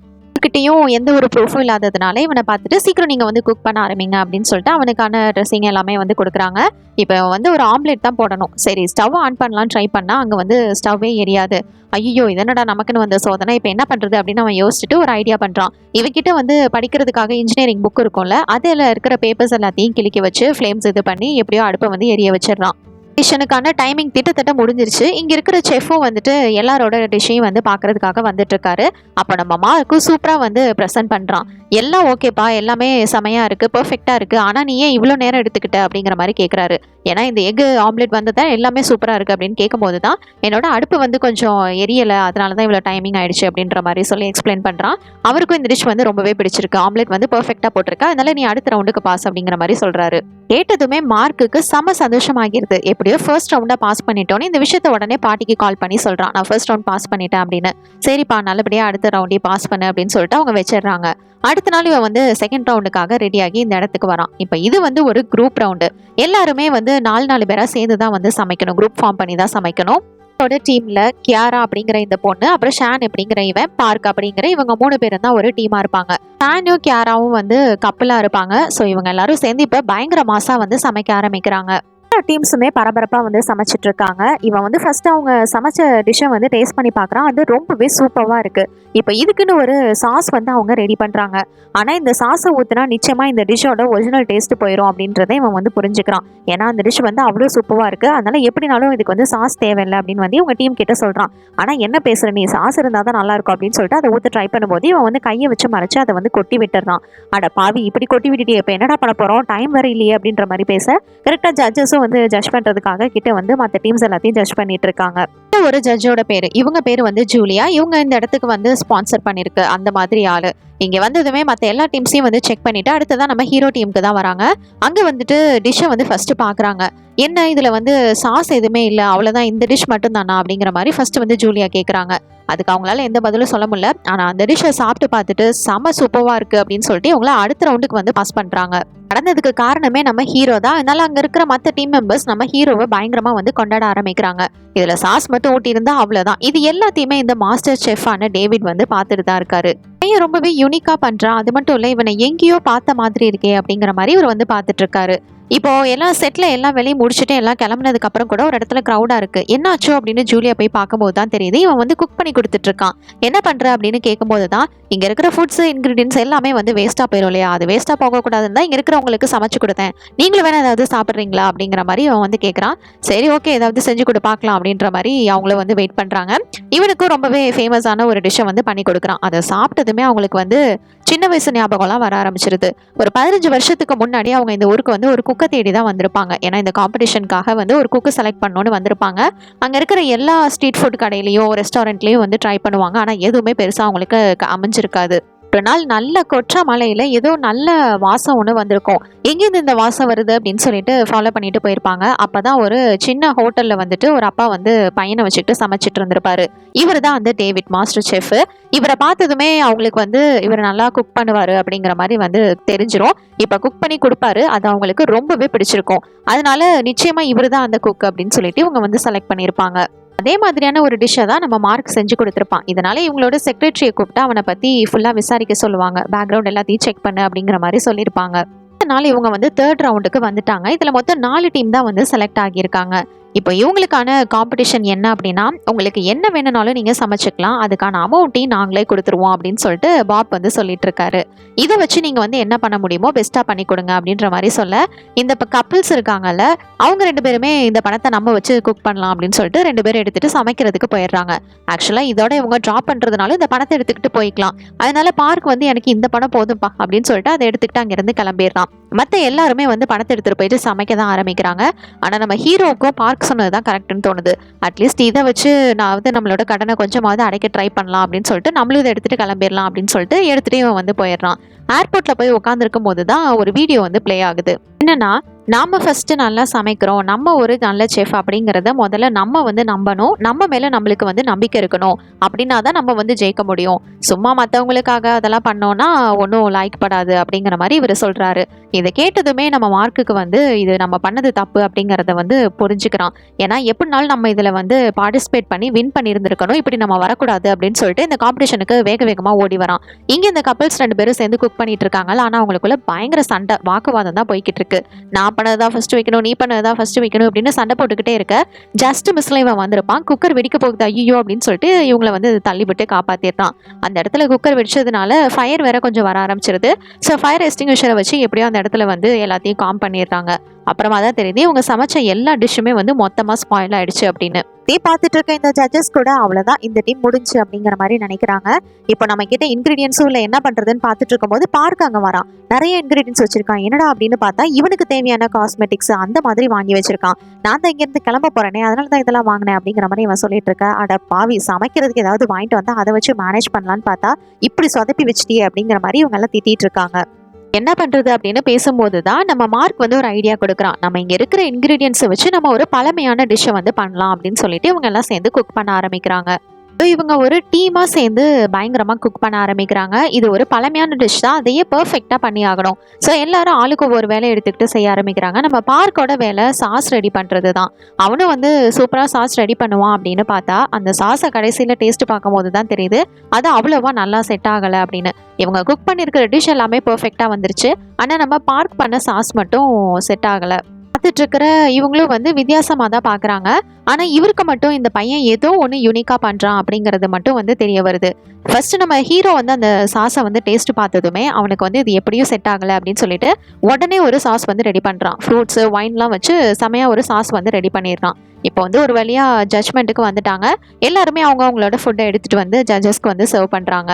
கிட்டயும் எந்த ஒரு ப்ரூஃபும் இல்லாததுனால இவனை பார்த்துட்டு சீக்கிரம் நீங்க வந்து குக் பண்ண ஆரம்பிங்க அப்படின்னு சொல்லிட்டு அவனுக்கான ட்ரெஸ்ஸிங் எல்லாமே வந்து கொடுக்குறாங்க. இப்போ வந்து ஒரு ஆம்லெட் தான் போடணும். சரி ஸ்டவ் ஆன் பண்ணலாம்னு ட்ரை பண்ணா அங்கே வந்து ஸ்டவ்வே எரியாது. ஐயோ இதனடா நமக்குன்னு வந்த சோதனை, இப்போ என்ன பண்றது அப்படின்னு அவன் யோசிச்சுட்டு ஒரு ஐடியா பண்றான். இவகிட்ட வந்து படிக்கிறதுக்காக இன்ஜினியரிங் புக் இருக்கும்ல, அதில் இருக்கிற பேப்பர்ஸ் எல்லாத்தையும் கிளிக்கி வச்சு ஃப்ளேம்ஸ் இது பண்ணி எப்படியோ அடுப்பை வந்து எரிய வச்சிடறான். டிஷனுக்கான டைமிங் கிட்டத்தட்ட முடிஞ்சிருச்சு. இங்க இருக்கிற செஃப்பும் வந்துட்டு எல்லாரோட டிஷ்ஷையும் வந்து பார்க்கறதுக்காக வந்துட்டு இருக்காரு. அப்போ நம்ம மார்க்கும் சூப்பரா வந்து ப்ரெசென்ட் பண்றான். எல்லாம் ஓகேப்பா, எல்லாமே செமையா இருக்கு, பெர்ஃபெக்டா இருக்கு. ஆனா நீ ஏன் இவ்வளோ நேரம் எடுத்துக்கிட்ட அப்படிங்கிற மாதிரி கேட்குறாரு. ஏன்னா இந்த எக் ஆம்லெட் வந்ததான் எல்லாமே சூப்பரா இருக்கு அப்படின்னு கேட்கும்போது தான் என்னோட அடுப்பு வந்து கொஞ்சம் எரியலை, அதனால தான் இவ்வளோ டைமிங் ஆயிடுச்சு அப்படின்ற மாதிரி சொல்லி எக்ஸ்பிளைன் பண்றான். அவருக்கும் இந்த டிஷ் வந்து ரொம்பவே பிடிச்சிருக்கு, ஆம்லெட் வந்து பெர்ஃபெக்டா போட்டிருக்கா, அதனால நீ அடுத்த ரவுண்டுக்கு பாஸ் அப்படிங்கிற மாதிரி சொல்றாரு. கேட்டதுமே மார்க்குக்கு செம சந்தோஷமாகிருது. எப்படியோ ஃபர்ஸ்ட் ரவுண்டா பாஸ் பண்ணிட்டோன்னு இந்த விஷயத்த உடனே பாட்டிக்கு கால் பண்ணி சொல்றான், நான் ஃபர்ஸ்ட் ரவுண்ட் பாஸ் பண்ணிட்டேன் அப்படின்னு. சரிப்பா நல்லபடியா அடுத்த ரவுண்டே பாஸ் பண்ணு அப்படின்னு சொல்லிட்டு அவங்க வச்சிடுறாங்க. அடுத்த நாள் இவன் வந்து செகண்ட் ரவுண்டுக்காக ரெடியாகி இந்த இடத்துக்கு வரான். இப்போ இது வந்து ஒரு குரூப் ரவுண்டு. எல்லாருமே வந்து 4 பேரா சேர்ந்து தான் வந்து சமைக்கணும், குரூப் ஃபார்ம் பண்ணி தான் சமைக்கணும். டீம்ல கியாரா அப்படிங்கிற இந்த பொண்ணு, அப்புறம் ஷான் அப்படிங்கிற இவன், பார்க் அப்படிங்கிற இவங்க 3 பேரும் தான் ஒரு டீமா இருப்பாங்க. ஷானும் கியாராவும் வந்து கப்பலா இருப்பாங்க. ஸோ இவங்க எல்லாரும் சேர்ந்து இப்போ பயங்கர மாசா வந்து சமைக்க ஆரம்பிக்கிறாங்க. டீம்ஸுமே பரபரப்பா வந்து சமைச்சிட்டு இருக்காங்க. இவன் வந்து ஃபர்ஸ்ட் அவங்க சமைச்ச டிஷ்ஷை வந்து டேஸ்ட் பண்ணி பார்க்குறான். அது ரொம்பவே சூப்பராக இருக்கு. இப்போ இதுக்குன்னு ஒரு சாஸ் வந்து அவங்க ரெடி பண்றாங்க. ஆனா இந்த சாஸை ஊத்துனா நிச்சயமா இந்த டிஷ்ஷோட ஒரிஜினல் டேஸ்ட் போயிடும் அப்படின்றத இவன் வந்து புரிஞ்சுக்கிறான். ஏன்னா அந்த டிஷ் வந்து அவ்வளோ சூப்பரா இருக்கு, அதனால எப்படினாலும் இதுக்கு வந்து சாஸ் தேவையில்லை அப்படின்னு வந்து இவங்க டீம் கிட்ட சொல்றான். ஆனா என்ன பேசுற நீ, சாஸ் இருந்தால் தான் நல்லா இருக்கும் அப்படின்னு சொல்லிட்டு அதை ஊற்ற ட்ரை பண்ணும்போது இவன் வந்து கையை வச்சு மறைச்சு அதை வந்து கொட்டி விட்டுறான். அட பாவி, இப்படி கொட்டி விட்டுட்டு இப்போ என்னடா பண்ண போறோம், டைம் வர இல்லையே அப்படின்ற மாதிரி பேச கரெக்டாக ஜட்ஜஸும் வந்து ஜட்ஜ் பண்றதுக்காக கிட்ட வந்து மற்ற டீம்ஸ் எல்லாத்தையும் ஜட்ஜ் பண்ணிட்டு இருக்காங்க. ஒரு ஜட்ஜோட பேரு, இவங்க பேரு வந்து ஜூலியா. இவங்க இந்த இடத்துக்கு வந்து ஸ்பான்சர் பண்ணிருக்கு அந்த மாதிரி ஆளு. இங்க வந்ததுமே மற்ற எல்லா டீம்ஸையும் வந்து செக் பண்ணிட்டு அடுத்ததான் நம்ம ஹீரோ டீமுக்கு தான் வராங்க. அங்க வந்துட்டு டிஷ்ஷை வந்து ஃபர்ஸ்ட் பாக்குறாங்க. என்ன இதுல வந்து சாஸ் எதுவுமே இல்லை, அவ்வளவுதான், இந்த டிஷ் மட்டும் தானா அப்படிங்கிற மாதிரி ஃபர்ஸ்ட் வந்து ஜூலியா கேட்குறாங்க. அதுக்கு அவங்களால எந்த பதிலும் சொல்ல முடியல. ஆனா அந்த டிஷ்ஷை சாப்பிட்டு பார்த்துட்டு செம சூப்பரா இருக்கு அப்படின்னு சொல்லிட்டு இவங்கள அடுத்த ரவுண்டுக்கு வந்து பாஸ் பண்றாங்க. நடந்ததுக்கு காரணமே நம்ம ஹீரோ தான். அதனால அங்க இருக்கிற மற்ற டீம் மெம்பர்ஸ் நம்ம ஹீரோவை பயங்கரமா வந்து கொண்டாட ஆரம்பிக்கிறாங்க. இதுல சாஸ் மட்டும் ஊட்டி இருந்தா அவ்வளவுதான். இது எல்லாத்தையுமே இந்த மாஸ்டர் செஃப்பான டேவிட் வந்து பார்த்துட்டு தான் இருக்காரு. பையன் ரொம்பவே யூனிக்கா பண்றான். அது மட்டும் இல்ல, இவனை எங்கேயோ பார்த்த மாதிரி இருக்கே அப்படிங்கிற மாதிரி இவர் வந்து பார்த்துட்டு இருக்காரு. இப்போ எல்லாம் செட்ல எல்லாம் வெளியே முடிச்சுட்டு எல்லாம் கிளம்புனதுக்கு அப்புறம் கூட ஒரு இடத்துல கிரௌடா இருக்கு. என்னாச்சோ அப்படின்னு ஜூலியா போய் பார்க்கும்போது தான் தெரியுது இவன் வந்து குக் பண்ணி கொடுத்துட்டு இருக்கான். என்ன பண்ற அப்படின்னு கேட்கும்போது தான் இங்க இருக்கிற ஃபுட்ஸ் இன்கிரீடியன்ஸ் எல்லாமே வந்து வேஸ்டா போயிடும் இல்லையா, அது வேஸ்டா போகக்கூடாதுன்னு தான் இங்க இருக்கிறவங்களுக்கு சமைச்சு கொடுத்தேன், நீங்களும் வேணா ஏதாவது சாப்பிட்றீங்களா அப்படிங்கிற மாதிரி அவன் வந்து கேட்கறான். சரி ஓகே, ஏதாவது செஞ்சு கொடு பார்க்கலாம் அப்படின்ற மாதிரி அவங்கள வந்து வெயிட் பண்றாங்க. இவனுக்கும் ரொம்பவே ஃபேமஸான ஒரு டிஷ்ஷை வந்து பண்ணி கொடுக்குறான். அதை சாப்பிட்டதுமே அவங்களுக்கு வந்து சின்ன வயசு ஞாபகம்லாம் வர ஆரம்பிச்சிருது. ஒரு 15 வருஷத்துக்கு முன்னாடி அவங்க இந்த ஊருக்கு வந்து ஒரு குக்கை தேடி தான் வந்திருப்பாங்க. ஏன்னா இந்த காம்படிஷனுக்காக வந்து ஒரு குக்கு செலக்ட் பண்ணணும்னு வந்திருப்பாங்க. அங்கே இருக்கிற எல்லா ஸ்ட்ரீட் ஃபுட் கடையிலையும் ரெஸ்டாரண்ட்லேயும் வந்து ட்ரை பண்ணுவாங்க. ஆனால் எதுவுமே பெருசாக அவங்களுக்கு அமைஞ்சிருக்காது. ஒரு நாள் நல்ல கொற்ற மலையில ஏதோ நல்ல வாசம் ஒன்று வந்திருக்கும். எங்கேருந்து இந்த வாசம் வருது அப்படின்னு சொல்லிட்டு ஃபாலோ பண்ணிட்டு போயிருப்பாங்க. அப்பதான் ஒரு சின்ன ஹோட்டல்ல வந்துட்டு ஒரு அப்பா வந்து பையனை வச்சுக்கிட்டு சமைச்சிட்டு இருந்திருப்பாரு. இவர் தான் வந்து டேவிட், மாஸ்டர் செஃப். இவரை பார்த்ததுமே அவங்களுக்கு வந்து இவர் நல்லா குக் பண்ணுவாரு அப்படிங்கிற மாதிரி வந்து தெரிஞ்சிரும். இப்ப குக் பண்ணி கொடுப்பாரு, அது அவங்களுக்கு ரொம்பவே பிடிச்சிருக்கும். அதனால நிச்சயமா இவர் தான் அந்த குக் அப்படின்னு சொல்லிட்டு இவங்க வந்து செலக்ட் பண்ணியிருப்பாங்க. அதே மாதிரியான ஒரு டிஷ்ஷை தான் நம்ம மார்க் செஞ்சு கொடுத்துருப்பான். இதனால இவங்களோட செக்ரட்டரியை கூப்பிட்டு அவனை பத்தி ஃபுல்லா விசாரிக்க சொல்லுவாங்க. பேக்ரவுண்ட் எல்லாத்தையும் செக் பண்ணு அப்படிங்கிற மாதிரி சொல்லியிருப்பாங்க. அதனால இவங்க வந்து 3rd ரவுண்டுக்கு வந்துட்டாங்க. இதுல மொத்தம் 4 டீம் தான் வந்து செலக்ட் ஆகியிருக்காங்க. இப்போ இவங்களுக்கான காம்படிஷன் என்ன அப்படின்னா, உங்களுக்கு என்ன வேணும்னாலும் நீங்க சமைச்சுக்கலாம், அதுக்கான அமௌண்ட்டையும் நாங்களே கொடுத்துருவோம் அப்படின்னு சொல்லிட்டு பாப் வந்து சொல்லிட்டு இருக்காரு. இதை வச்சு நீங்க வந்து என்ன பண்ண முடியுமோ பெஸ்டா பண்ணி கொடுங்க அப்படின்ற மாதிரி சொல்ல, இந்த கப்பிள்ஸ் இருக்காங்கல்ல, அவங்க 2 பேருமே இந்த பணத்தை நம்ம வச்சு குக் பண்ணலாம் அப்படின்னு சொல்லிட்டு 2 பேரும் எடுத்துட்டு சமைக்கிறதுக்கு போயிடுறாங்க. ஆக்சுவலா இதோட இவங்க ட்ராப் பண்றதுனால இந்த பணத்தை எடுத்துக்கிட்டு போய்க்கலாம். அதனால பார்க் வந்து எனக்கு இந்த பணம் போதும்பா அப்படின்னு சொல்லிட்டு அதை எடுத்துக்கிட்டு அங்கிருந்து கிளம்பிடுறான். மற்ற எல்லாருமே வந்து பணத்தை எடுத்துட்டு போயிட்டு சமைக்க தான் ஆரம்பிக்கிறாங்க. ஆனா நம்ம ஹீரோவுக்கும் பார்க் சொன்னதுதான் கரெக்ட்னு தோணுது. அட்லீஸ்ட் இதை வச்சு நான் வந்து நம்மளோட கடனை கொஞ்சமாவது அடைக்க ட்ரை பண்ணலாம் அப்படின்னு சொல்லிட்டு நம்மளும் இதை எடுத்துட்டு கிளம்பிடலாம் அப்படின்னு சொல்லிட்டு எடுத்துட்டு இவன் வந்து போயிடுறான். ஏர்போர்ட்ல போய் உட்காந்துருக்கும் போது தான் ஒரு வீடியோ வந்து ப்ளே ஆகுது. என்னன்னா, நாம ஃபர்ஸ்ட் நல்லா சமைக்கிறோம், நம்ம ஒரு நல்ல செஃப் அப்படிங்கிறத முதல்ல நம்ம வந்து நம்பணும், நம்ம மேல நம்மளுக்கு வந்து நம்பிக்கை இருக்கணும். அப்படின்னா தான் நம்ம வந்து ஜெயிக்க முடியும். சும்மா மற்றவங்களுக்காக அதெல்லாம் பண்ணோம்னா ஒன்றும் லாய்க்கப்படாது அப்படிங்கிற மாதிரி இவர் சொல்றாரு. இதை கேட்டதுமே நம்ம மார்க்குக்கு வந்து இது நம்ம பண்ணது தப்பு அப்படிங்கிறத வந்து புரிஞ்சுக்கிறான். ஏன்னா எப்படினாலும் நம்ம இதில் வந்து பார்ட்டிசிபேட் பண்ணி வின் பண்ணியிருந்திருக்கணும், இப்படி நம்ம வரக்கூடாது அப்படின்னு சொல்லிட்டு இந்த காம்படிஷனுக்கு வேக வேகமாக ஓடி வரான். இங்கே இந்த கப்பல்ஸ் 2 பேரும் சேர்ந்து குக் பண்ணிட்டு இருக்காங்க. ஆனால் அவங்களுக்குள்ள பயங்கர சண்டை வாக்குவாதம் தான் போய்கிட்டு இருக்கு. நான் பண்ணதான் ஃபர்ஸ்ட் வைக்கணும், நீ பண்ணதான் ஃபர்ஸ்ட் வைக்கணும் அப்படின்னு சண்டை போட்டுக்கிட்டே இருக்க, ஜஸ்ட் மிஸ்ல இவன் வந்திருப்பான். குக்கர் வெடிக்க போகுது ஐயோ அப்படின்னு சொல்லிட்டு இவங்களை வந்து தள்ளி விட்டு காப்பாத்திடுறான். அந்த இடத்துல குக்கர் வெடிச்சதுனால ஃபயர் வேற கொஞ்சம் வர ஆரம்பிச்சிருது. ஸோ ஃபயர் எஸ்டிங்விஷரை வச்சு எப்படியோ அந்த இடத்துல வந்து எல்லாத்தையும் காம் பண்ணிடுறாங்க. அப்புறமா தான் தெரியுது இவங்க சமைச்ச எல்லா டிஷ்ஷுமே வந்து மொத்தமா ஸ்பாயில் ஆயிடுச்சு அப்படின்னு. பார்த்துட்டு இருக்க இந்த ஜட்ஜஸ் கூட அவ்வளவுதான், இந்த டீம் முடிஞ்சு அப்படிங்கிற மாதிரி நினைக்கிறாங்க. இப்போ நம்ம கிட்ட இன்கிரீடியன்ஸும் இல்லை, என்ன பண்றதுன்னு பார்த்துட்டு இருக்கும்போது பார்க்க அங்கே வரான். நிறைய இன்கிரீடியன்ஸ் வச்சிருக்கான். என்னடா அப்படின்னு பார்த்தா இவனுக்கு தேவையான காஸ்மெட்டிக்ஸ் அந்த மாதிரி வாங்கி வச்சிருக்கான். நான் தான் இங்கேருந்து கிளம்ப போறேனே, அதனால தான் இதெல்லாம் வாங்கினேன் அப்படிங்கிற மாதிரி இவன் சொல்லிட்டு இருக்க. அட பாவி, சமைக்கிறதுக்கு ஏதாவது வாங்கிட்டு வந்தா அதை வச்சு மேனேஜ் பண்ணலான்னு பார்த்தா இப்படி சொதப்பி வச்சிட்டியே அப்படிங்கிற மாதிரி இவங்க எல்லாம் திட்டிட்டு இருக்காங்க. என்ன பண்றது அப்படின்னு பேசும்போது தான் நம்ம மார்க் வந்து ஒரு ஐடியா கொடுக்குறான். நம்ம இங்க இருக்கிற இன்கிரீடியன்ஸை வச்சு நம்ம ஒரு பழமையான டிஷ்ஷை வந்து பண்ணலாம் அப்படின்னு சொல்லிட்டு இவங்க எல்லாம் சேர்ந்து குக் பண்ண ஆரம்பிக்கிறாங்க. இவங்க ஒரு டீமா சேர்ந்து பயங்கரமா குக் பண்ண ஆரம்பிக்கிறாங்க. இது ஒரு பழமையான டிஷ் தான், அதையே பெர்ஃபெக்ட்டா பண்ணி ஆகணும். ஸோ எல்லாரும் ஆளுக்கு ஒவ்வொரு வேலையை எடுத்துக்கிட்டு செய்ய ஆரம்பிக்கிறாங்க. நம்ம பார்க்கோட வேலை சாஸ் ரெடி பண்றது தான். அவனும் வந்து சூப்பரா சாஸ் ரெடி பண்ணுவான் அப்படின்னு பார்த்தா அந்த சாஸை கடைசியில டேஸ்ட் பார்க்கும்போது தான் தெரியுது அது அவ்வளோவா நல்லா செட் ஆகலை அப்படின்னு. இவங்க குக் பண்ணியிருக்கிற டிஷ் எல்லாமே பெர்ஃபெக்ட்டா வந்துருச்சு, ஆனா நம்ம பார்க் பண்ண சாஸ் மட்டும் செட் ஆகலை. பார்த்துட்டு இருக்கிற இவங்களும் வந்து வித்தியாசமாக தான் பார்க்குறாங்க. ஆனால் இவருக்கு மட்டும் இந்த பையன் ஏதோ ஒன்று யூனிக்காக பண்ணுறான் அப்படிங்கிறது மட்டும் வந்து தெரிய வருது. ஃபர்ஸ்ட் நம்ம ஹீரோ வந்து அந்த சாஸை வந்து டேஸ்ட் பார்த்ததுமே அவனுக்கு வந்து இது எப்படியும் செட் ஆகலை அப்படின்னு சொல்லிட்டு உடனே ஒரு சாஸ் வந்து ரெடி பண்ணுறான். ஃப்ரூட்ஸு வைன்லாம் வச்சு செமையாக ஒரு சாஸ் வந்து ரெடி பண்ணிடுறான். இப்போ வந்து ஒரு வழியாக ஜட்ஜ்மெண்ட்டுக்கு வந்துட்டாங்க. எல்லாருமே அவங்களோட ஃபுட்டை எடுத்துகிட்டு வந்து ஜட்ஜஸ்க்கு வந்து சர்வ் பண்ணுறாங்க.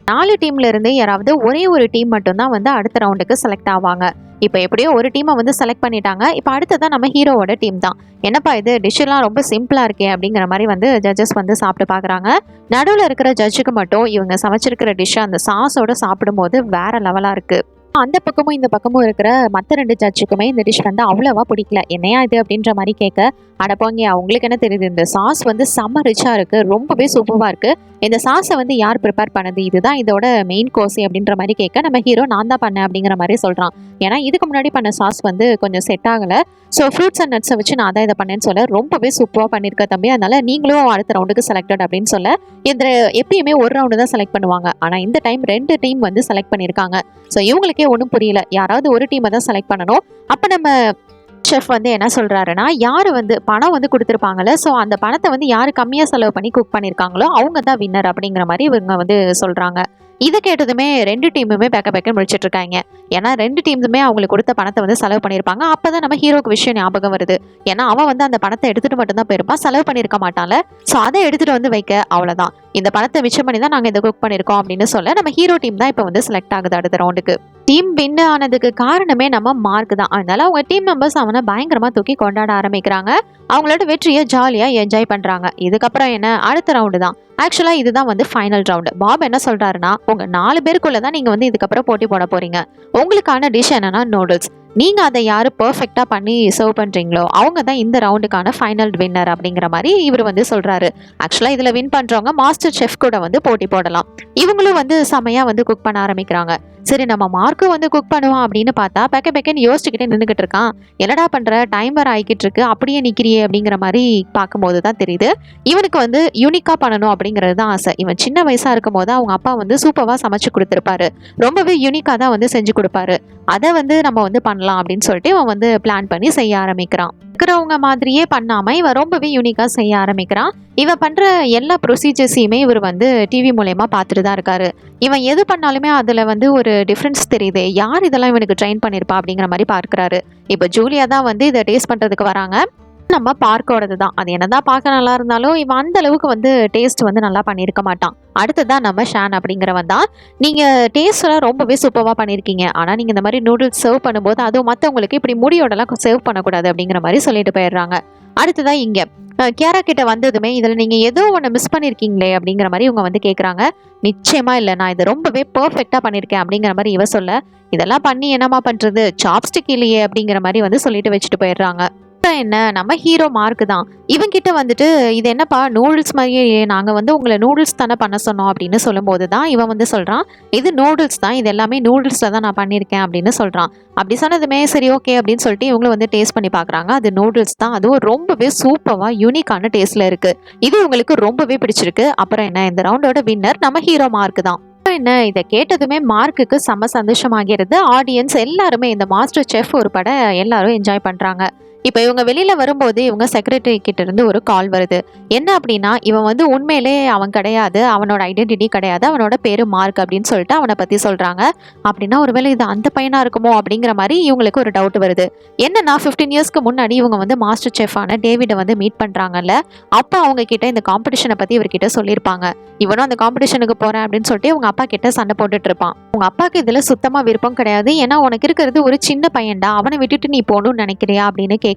4 டீம்ல இருந்து யாராவது ஒரே ஒரு டீம் மட்டும்தான் வந்து அடுத்த ரவுண்டுக்கு செலக்ட் ஆவாங்க. இப்போ எப்படியோ ஒரு டீமை வந்து செலக்ட் பண்ணிட்டாங்க. இப்போ அடுத்ததான் நம்ம ஹீரோவோட டீம் தான். என்னப்பா இது டிஷ்ஷெல்லாம் ரொம்ப சிம்பிளாக இருக்கே அப்படிங்கிற மாதிரி வந்து ஜட்ஜஸ் வந்து சாப்பிட்டு பார்க்குறாங்க. நடுவில் இருக்கிற ஜட்ஜுக்கு மட்டும் இவங்க சமைச்சிருக்கிற டிஷ்ஷை அந்த சாஸோட சாப்பிடும்போது வேற லெவலாக இருக்குது. அந்த பக்கமும் இந்த பக்கமும் இருக்கிற மற்ற 2 ஜட்ஜுக்குமே இந்த டிஷ் வந்து அவ்வளோவா பிடிக்கல. என்னையா இது அப்படின்ற மாதிரி கேட்க, அடப்பாங்க அவங்களுக்கு என்ன தெரியுது, இந்த சாஸ் வந்து செம்ம ரிச்சாக இருக்குது, ரொம்பவே சூப்பராக இருக்குது, இந்த சாஸை வந்து யார் ப்ரிப்பேர் பண்ணது, இதுதான் இதோட மெயின் கோர்ஸ் அப்படின்ற மாதிரி கேட்க நம்ம ஹீரோ நான் தான் பண்ணேன் அப்படிங்கிற மாதிரி சொல்கிறான். ஏன்னா இதுக்கு முன்னாடி பண்ண சாஸ் வந்து கொஞ்சம் செட் ஆகலை. ஸோ ஃப்ரூட்ஸ் அண்ட் நட்ஸை வச்சு நான் தான் இதை பண்ணேன்னு சொல்ல, ரொம்பவே சூப்பராக பண்ணியிருக்க தம்பி, அதனால நீங்களும் அடுத்த ரவுண்டுக்கு செலக்டட் அப்படின்னு சொல்ல, இந்த எப்பயுமே ஒரு ரவுண்டு தான் செலக்ட் பண்ணுவாங்க. ஆனால் இந்த டைம் 2 டீம் வந்து செலக்ட் பண்ணியிருக்காங்க. ஸோ இவங்களுக்கே ஒன்றும் புரியல, யாராவது ஒரு டீமை தான் செலக்ட் பண்ணணும். அப்போ நம்ம செஃப் வந்து என்ன சொல்கிறாருன்னா, யார் வந்து பணம் வந்து கொடுத்துருப்பாங்கல்ல, ஸோ அந்த பணத்தை வந்து யார் கம்மியாக செலவு பண்ணி குக் பண்ணியிருக்காங்களோ அவங்க தான் வின்னர் அப்படிங்கிற மாதிரி இவங்க வந்து சொல்கிறாங்க. இதை கேட்டதுமே 2 டீமுமே பேக்க முடிச்சிட்டு இருக்காங்க. ஏன்னா 2 டீமுமே அவங்களுக்கு கொடுத்த பணத்தை வந்து செலவு பண்ணியிருப்பாங்க. அப்போ தான் நம்ம ஹீரோக்கு விஷயம் ஞாபகம் வருது. ஏன்னா அவன் வந்து அந்த பணத்தை எடுத்துகிட்டு மட்டும்தான் போயிருப்பான், செலவு பண்ணியிருக்க மாட்டான்ல. ஸோ அதை எடுத்துகிட்டு வந்து வைக்க அவ்வளோதான், இந்த பணத்தை மிச்சம் பண்ணி தான் நாங்கள் இதை குக் பண்ணியிருக்கோம் அப்படின்னு சொல்ல நம்ம ஹீரோ டீம் தான் இப்போ வந்து செலக்ட் ஆகுது அடுத்த ரவுண்டுக்கு. டீம் வின் ஆனதுக்கு காரணமே நம்ம மார்க் தான். அதனால அவங்க டீம் மெம்பர்ஸ் அவனை பயங்கரமா தூக்கி கொண்டாட ஆரம்பிக்கிறாங்க. அவங்களோட வெற்றியை ஜாலியா என்ஜாய் பண்றாங்க. இதுக்கப்புறம் என்ன, அடுத்த ரவுண்டு தான். ஆக்சுவலா இதுதான் வந்து ஃபைனல் ரவுண்டு. பாப் என்ன சொல்றாருன்னா, உங்க 4 பேருக்குள்ள தான் நீங்க வந்து இதுக்கப்புறம் போட்டி போட போறீங்க. உங்களுக்கான டிஷ் என்னன்னா நூடுல்ஸ். நீங்க அதை யாரு பெர்ஃபெக்டா பண்ணி சர்வ் பண்றீங்களோ அவங்க தான் இந்த ரவுண்டுக்கான ஃபைனல் வின்னர் அப்படிங்கிற மாதிரி இவர் வந்து சொல்றாரு. ஆக்சுவலா இதுல வின் பண்றவங்க மாஸ்டர் செஃப் கூட வந்து போட்டி போடலாம். இவங்களும் வந்து செமையா வந்து குக் பண்ண ஆரம்பிக்கிறாங்க. சரி நம்ம மார்க்கும் வந்து குக் பண்ணுவான் அப்படின்னு பார்த்தா பெக்கன்னு யோசிச்சுக்கிட்டே நின்றுக்கிட்டு இருக்கான். என்னடா பண்ற, டைம் வேற ஆகிக்கிட்டு இருக்கு, அப்படியே நிக்கிறியே அப்படிங்கிற மாதிரி பார்க்கும்போது தான் தெரியுது இவனுக்கு வந்து யூனிக்கா பண்ணணும் அப்படிங்கிறது தான் ஆசை. இவன் சின்ன வயசா இருக்கும் போது அவங்க அப்பா வந்து சூப்பரா சமைச்சு கொடுத்துருப்பாரு, ரொம்பவே யூனிக்கா தான் வந்து செஞ்சு கொடுப்பாரு. அதை வந்து நம்ம வந்து பண்ணலாம் அப்படின்னு சொல்லிட்டு இவன் வந்து பிளான் பண்ணி செய்ய ஆரம்பிக்கிறான். இருக்கிறவங்க மாதிரியே பண்ணாம இவன் ரொம்பவே யூனிக்கா செய்ய ஆரம்பிக்கிறான். இவன் பண்ற எல்லா ப்ரொசீஜர்ஸையுமே இவர் வந்து டிவி மூலயமா பார்த்துட்டு தான் இருக்காரு. இவன் எது பண்ணாலுமே அதுல வந்து ஒரு டிஃப்ரென்ஸ் தெரியுது, யார் இதெல்லாம் இவனுக்கு ட்ரெயின் பண்ணிருப்பா அப்படிங்கிற மாதிரி பார்க்கறாரு. இப்போ ஜூலியா தான் வந்து இதை டேஸ்ட் பண்றதுக்கு வராங்க. நம்ம பார்க்கோடது தான். அது என்னதான் பார்க்க நல்லா இருந்தாலும் இவன் அந்த அளவுக்கு வந்து டேஸ்ட் வந்து நல்லா பண்ணியிருக்க மாட்டான். அடுத்ததான் நம்ம ஷான் அப்படிங்கிறவன் தான். நீங்க டேஸ்ட் எல்லாம் ரொம்பவே சூப்பராக பண்ணியிருக்கீங்க, ஆனால் நீங்க இந்த மாதிரி நூடுல்ஸ் சர்வ் பண்ணும்போது அதுவும் மற்றவங்களுக்கு இப்படி முடியோடலாம் சர்வ் பண்ணக்கூடாது அப்படிங்கிற மாதிரி சொல்லிட்டு போயிடுறாங்க. அடுத்ததான் இங்க கியாரா கிட்ட வந்ததுமே இதில் நீங்கள் ஏதோ ஒன்று மிஸ் பண்ணியிருக்கீங்களே அப்படிங்கிற மாதிரி இவங்க வந்து கேட்குறாங்க. நிச்சயமா இல்லை, நான் இதை ரொம்பவே பர்ஃபெக்டாக பண்ணியிருக்கேன் அப்படிங்கிற மாதிரி இவ சொல்ல, இதெல்லாம் பண்ணி என்னம்மா பண்ணுறது, சாப்ஸ்டிக் இல்லையே அப்படிங்கிற மாதிரி வந்து சொல்லிட்டு வச்சுட்டு போயிடுறாங்க. என்ன நம்ம ஹீரோ மார்க் தான் இவங்கிட்ட வந்துட்டு, இது என்னப்பா நூடுல்ஸ் மாதிரியே, நாங்கள் வந்து உங்களை நூடுல்ஸ் தானே பண்ண சொன்னோம் அப்படின்னு சொல்லும்போது தான் இவன் வந்து சொல்கிறான், இது நூடுல்ஸ் தான், இது எல்லாமே நூடுல்ஸில் தான் நான் பண்ணியிருக்கேன் அப்படின்னு சொல்கிறான். அப்படி சொன்னதுமே சரி ஓகே அப்படின்னு சொல்லிட்டு இவங்களும் வந்து டேஸ்ட் பண்ணி பார்க்குறாங்க. அது நூடுல்ஸ் தான், அதுவும் ரொம்பவே சூப்பராக யூனிக்கான டேஸ்ட்டில் இருக்குது. இது உங்களுக்கு ரொம்பவே பிடிச்சிருக்கு. அப்புறம் என்ன, இந்த ரவுண்டோட வின்னர் நம்ம ஹீரோ மார்க் தான். என்ன, இதை கேட்டதுமே மார்க்குக்கு செம்ம சந்தோஷமாகிறது. ஆடியன்ஸ் எல்லாருமே இந்த மாஸ்டர் செஃப் ஒரு பட எல்லாரும் என்ஜாய் பண்ணுறாங்க. இப்போ இவங்க வெளியில் வரும்போது இவங்க செக்ரட்டரி கிட்ட இருந்து ஒரு கால் வருது. என்ன அப்படின்னா, இவன் வந்து உண்மையிலே அவன் கிடையாது, அவனோட ஐடென்டிட்டி கிடையாது, அவனோட பேரு மார்க் அப்படின்னு சொல்லிட்டு அவனை பற்றி சொல்கிறாங்க. அப்படின்னா ஒருவேளை இது அந்த பையனாக இருக்குமோ அப்படிங்கிற மாதிரி இவங்களுக்கு ஒரு டவுட் வருது. என்னன்னா 15 இயர்ஸ்க்கு முன்னாடி இவங்க வந்து மாஸ்டர் செஃப்பான டேவிடை வந்து மீட் பண்ணுறாங்கல்ல, அப்போ அவங்க கிட்ட இந்த காம்படிஷனை பற்றி இவர்கிட்ட சொல்லியிருப்பாங்க. இவனும் அந்த காம்படிஷனுக்கு போகிறேன் அப்படின்னு சொல்லிட்டு உங்கள் அப்பா கிட்ட சண்டை போட்டுட்டு இருப்பான். உங்கள் அப்பாவுக்கு இதில் சுத்தமாக விருப்பம் கிடையாது. ஏன்னா உனக்கு இருக்கிறது ஒரு சின்ன பையன்டா, அவனை விட்டுட்டு நீ போகணும்னு நினைக்கிறியா அப்படின்னு கேட்க,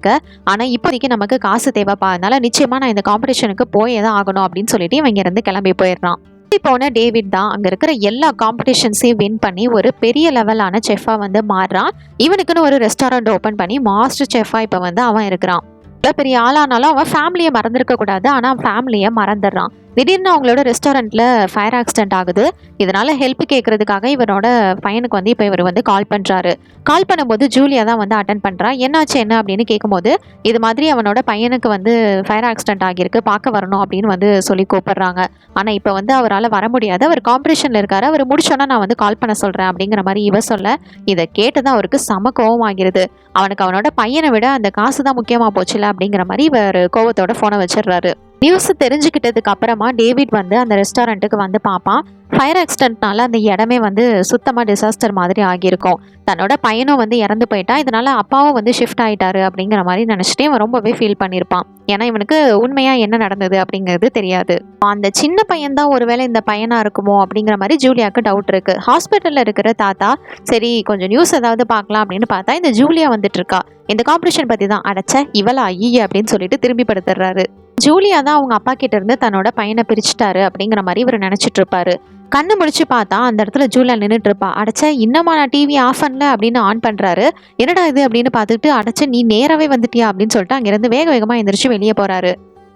ஆனால் இப்போதைக்கு நமக்கு காசு தேவைப்பா, அதனால நிச்சயமாக நான் இந்த காம்படிஷனுக்கு போயே தான் ஆகணும் அப்படின்னு சொல்லிட்டு இவங்க இருந்து கிளம்பி போயிடுறான். போன டேவிட் தான் அங்கே இருக்கிற எல்லா காம்படிஷன்ஸையும் வின் பண்ணி ஒரு பெரிய லெவலான செஃப்பாக வந்து மாறுறான். இவனுக்குன்னு ஒரு ரெஸ்டாரண்ட் ஓப்பன் பண்ணி மாஸ்டர் செஃப்பாக இப்போ வந்து அவன் இருக்கிறான். இவ்வளோ பெரிய ஆளானாலும் அவன் ஃபேமிலியை மறந்துருக்க கூடாது, ஆனால் ஃபேமிலியை மறந்துடுறான். திடீர்னு அவங்களோட ரெஸ்டாரண்ட்டில் ஃபயர் ஆக்சிடென்ட் ஆகுது. இதனால் ஹெல்ப் கேட்கறதுக்காக இவனோட பையனுக்கு வந்து இப்போ இவர் வந்து கால் பண்ணுறாரு. கால் பண்ணும்போது ஜூலியா தான் வந்து அட்டன் பண்ணுறா. என்னாச்சு என்ன அப்படின்னு கேட்கும்போது, இது மாதிரி அவனோட பையனுக்கு வந்து ஃபயர் ஆக்சிடென்ட் ஆகியிருக்கு, பார்க்க வரணும் அப்படின்னு வந்து சொல்லி கூப்பிடுறாங்க. ஆனால் இப்போ வந்து அவரால் வர முடியாது, அவர் காம்படிஷனில் இருக்காரு, அவர் முடிச்சோன்னா நான் வந்து கால் பண்ண சொல்கிறேன் அப்படிங்கிற மாதிரி இவ சொல்ல, இதை கேட்டு தான் அவருக்கு செம கோவம் ஆகிருது. அவனுக்கு அவனோட பையனை விட அந்த காசு தான் முக்கியமாக போச்சுல அப்படிங்கிற மாதிரி இவர் கோவத்தோட ஃபோனை வச்சிடுறாரு. நியூஸ் தெரிஞ்சுக்கிட்டதுக்கு அப்புறமா டேவிட் வந்து அந்த ரெஸ்டாரண்ட்டுக்கு வந்து பார்ப்பான். ஃபயர் ஆக்சிடென்ட்னால அந்த இடமே வந்து சுத்தமாக டிசாஸ்டர் மாதிரி ஆகியிருக்கும். தன்னோட பையனும் வந்து இறந்து போயிட்டா, இதனால அப்பாவும் வந்து ஷிஃப்ட் ஆகிட்டாரு அப்படிங்கிற மாதிரி நினச்சிட்டு இவன் ரொம்பவே ஃபீல் பண்ணியிருப்பான். ஏன்னா இவனுக்கு உண்மையாக என்ன நடந்தது அப்படிங்கிறது தெரியாது. அந்த சின்ன பையன்தான் ஒருவேளை இந்த பையனாக இருக்குமோ அப்படிங்கிற மாதிரி ஜூலியாவுக்கு டவுட் இருக்குது. ஹாஸ்பிட்டலில் இருக்கிற தாத்தா சரி கொஞ்சம் நியூஸ் ஏதாவது பார்க்கலாம் அப்படின்னு பார்த்தா இந்த ஜூலியா வந்துட்டு இருக்கா. இந்த காம்படிஷன் பற்றி தான், அடைச்ச இவளா ஐய அப்படின்னு சொல்லிட்டு திரும்பி படுத்துடுறாரு. ஜூலியா தான் அவங்க அப்பா கிட்ட இருந்து தன்னோட பையனை பிரிச்சுட்டாரு அப்படிங்கிற மாதிரி இவர் நினைச்சிட்டு இருப்பாரு. கண்ணு முடிச்சு பார்த்தா அந்த இடத்துல ஜூலியா நின்றுட்டு இருப்பா. அடைச்ச இன்னமா நான் டிவி ஆஃப் பண்ணல அப்படின்னு ஆன் பண்றாரு. என்னடா இது அப்படின்னு பார்த்துட்டு, அடைச்ச நீ நேராவே வந்துட்டியா அப்படின்னு சொல்லிட்டு அங்கிருந்து வேக வேகமா எந்திரிச்சு வெளியே போறாரு.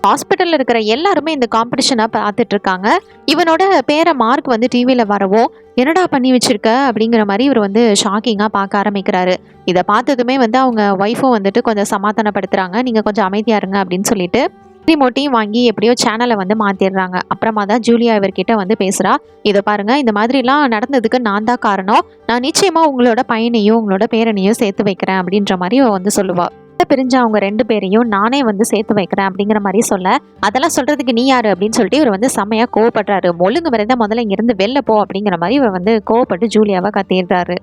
ஹாஸ்பிட்டலில் இருக்கிற எல்லாருமே இந்த காம்படிஷனாக பார்த்துட்டு இருக்காங்க. இவனோட பேரை மார்க் வந்து டிவியில் வரவும், என்னடா பண்ணி வச்சிருக்க அப்படிங்கிற மாதிரி இவர் வந்து ஷாக்கிங்காக பார்க்க ஆரம்பிக்கிறாரு. இதை பார்த்ததுமே வந்து அவங்க ஒய்ஃபும் வந்துட்டு கொஞ்சம் சமாதானப்படுத்துகிறாங்க, நீங்கள் கொஞ்சம் அமைதியாக இருங்க அப்படின்னு சொல்லிட்டு ரிமோட்டையும் வாங்கி எப்படியோ சேனலை வந்து மாற்றிடுறாங்க. அப்புறமா தான் ஜூலியா இவர்கிட்ட வந்து பேசுகிறா. இதை பாருங்க, இந்த மாதிரிலாம் நடந்ததுக்கு நான் தான் காரணம், நான் நிச்சயமாக உங்களோட பையனையும் உங்களோட பேரனையும் சேர்த்து வைக்கிறேன் அப்படின்ற மாதிரி வந்து சொல்லுவாள். பிரிஞ்ச அவங்க 2 பேரையும் நானே வந்து சேர்த்து வைக்கிறேன் அப்படிங்கிற மாதிரி சொல்ல, அதெல்லாம் சொல்றதுக்கு நீ யாரு அப்படின்னு சொல்லிட்டு இவர் வந்து செம்மையா கோவப்படுறாரு. ஒழுங்கு வரைந்தா முதல்ல இங்கிருந்து வெளில போ அப்படிங்கிற மாதிரி இவர் வந்து கோவப்பட்டு ஜூலியாவை கத்திடுறாரு.